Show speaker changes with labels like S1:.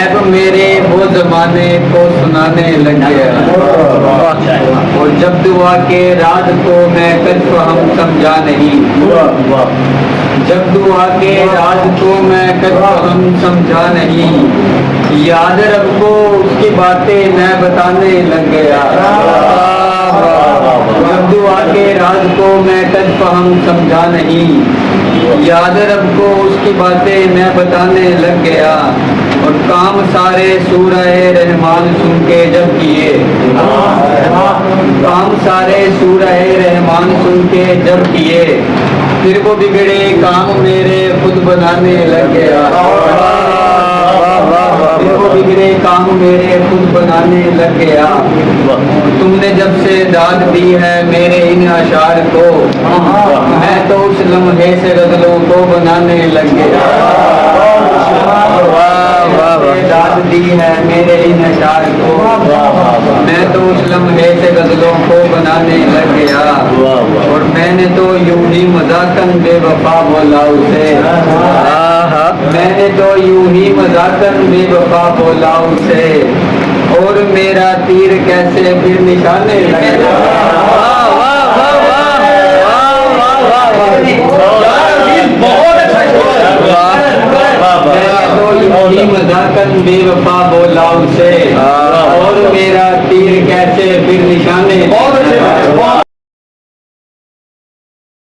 S1: ऐब मेरे वो जमाने को सुनाने लग गया, और जब दुआ के राज को मैं कल्प हम समझा नहीं, जब दुआ के राज को मैं कल्प हम समझा नहीं, याद रब को उसकी बातें मैं बताने लग गया, जब दुआ के राज को मैं कल्प हम समझा नहीं, याद रब को उसकी बातें मैं बताने लग गया, और काम सारे सूरह रहमान सुन के जब किए, काम सारे सूरह रहमान सुन के जब किए, फिर वो बिगड़े काम मेरे खुद बनाने लग गया, फिर वो बिगड़े काम मेरे खुद बनाने लग गया। तुमने जब से दाद दी है मेरे इन अशार को, मैं तो उस लम्हे से गजलों को बनाने लग गया, दाद दी है मेरे इन अशार को, मैं तो उस लम्हे से गजलों को बनाने लग गया, और मैंने तो यूं ही मजाकन बेवफा बोला उसे, मैंने तो यूं ही मजाकन बेवफा बोला उसे, और मेरा तीर कैसे फिर निशाने लगा, मजाकन बेवफा बोला उसे, और मेरा तीर कैसे फिर निशाने,